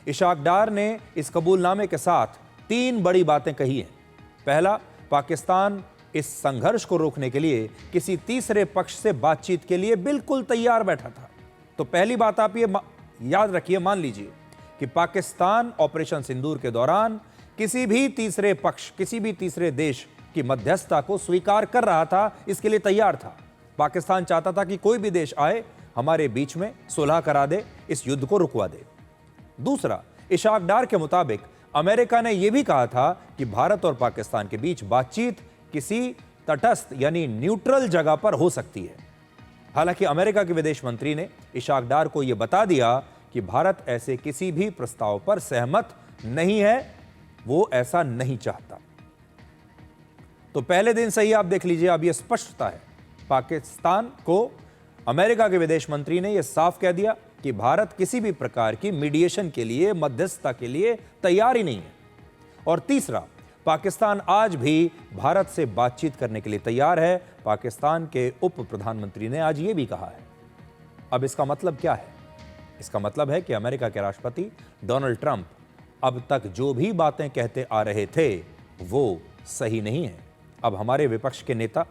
इशाक डार ने इस कबूलनामे के साथ 3 बड़ी बातें कही हैं। पहला, पाकिस्तान इस संघर्ष को रोकने के लिए किसी तीसरे पक्ष से बातचीत के लिए बिल्कुल तैयार बैठा था। तो पहली बात आप ये याद रखिए, मान लीजिए कि पाकिस्तान ऑपरेशन सिंदूर के दौरान किसी भी तीसरे पक्ष, किसी भी तीसरे देश की मध्यस्थता को स्वीकार कर रहा था, इसके लिए तैयार था। पाकिस्तान चाहता था कि कोई भी देश आए, हमारे बीच में सुलह करा दे, इस युद्ध को रुकवा दे। दूसरा, इशाक डार के मुताबिक अमेरिका ने यह भी कहा था कि भारत और पाकिस्तान के बीच बातचीत किसी तटस्थ यानी न्यूट्रल जगह पर हो सकती है। हालांकि अमेरिका के विदेश मंत्री ने इशाक डार को यह बता दिया कि भारत ऐसे किसी भी प्रस्ताव पर सहमत नहीं है, वो ऐसा नहीं चाहता। तो पहले दिन से ही आप देख लीजिए, अब यह स्पष्टता है, पाकिस्तान को अमेरिका के विदेश मंत्री ने यह साफ कह दिया कि भारत किसी भी प्रकार की मीडिएशन के लिए, मध्यस्थता के लिए तैयार ही नहीं है। और तीसरा, पाकिस्तान आज भी भारत से बातचीत करने के लिए तैयार है। पाकिस्तान के उप प्रधानमंत्री ने आज यह भी कहा है। अब इसका मतलब क्या है? इसका मतलब है कि अमेरिका के राष्ट्रपति डोनाल्ड ट्रंप अब तक जो भी बातें कहते आ रहे थे वो सही नहीं है। अब हमारे विपक्ष के नेता,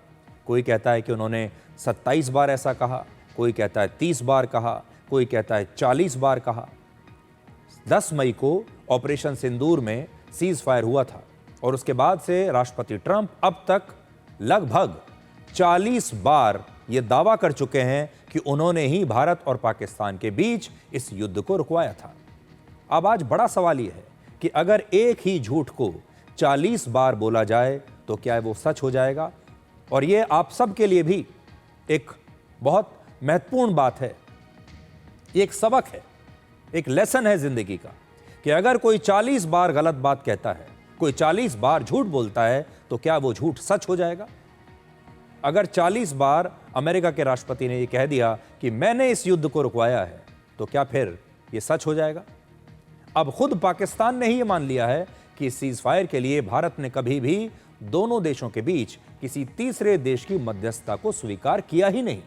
कोई कहता है कि उन्होंने 27 बार ऐसा कहा, कोई कहता है 30 बार कहा, कोई कहता है 40 बार कहा। 10 मई को ऑपरेशन सिंदूर में सीज फायर हुआ था और उसके बाद से राष्ट्रपति ट्रंप अब तक लगभग 40 बार यह दावा कर चुके हैं कि उन्होंने ही भारत और पाकिस्तान के बीच इस युद्ध को रुकवाया था। अब आज बड़ा सवाल यह है कि अगर एक ही झूठ को 40 बार बोला जाए तो क्या वो सच हो जाएगा? और यह आप सब के लिए भी एक बहुत महत्वपूर्ण बात है, एक सबक है, एक लेसन है जिंदगी का, कि अगर कोई 40 बार गलत बात कहता है, कोई 40 बार झूठ बोलता है, तो क्या वो झूठ सच हो जाएगा? अगर 40 बार अमेरिका के राष्ट्रपति ने यह कह दिया कि मैंने इस युद्ध को रुकवाया है, तो क्या फिर यह सच हो जाएगा? अब खुद पाकिस्तान ने ही यह मान लिया है कि सीज फायर के लिए भारत ने कभी भी दोनों देशों के बीच किसी तीसरे देश की मध्यस्थता को स्वीकार किया ही नहीं।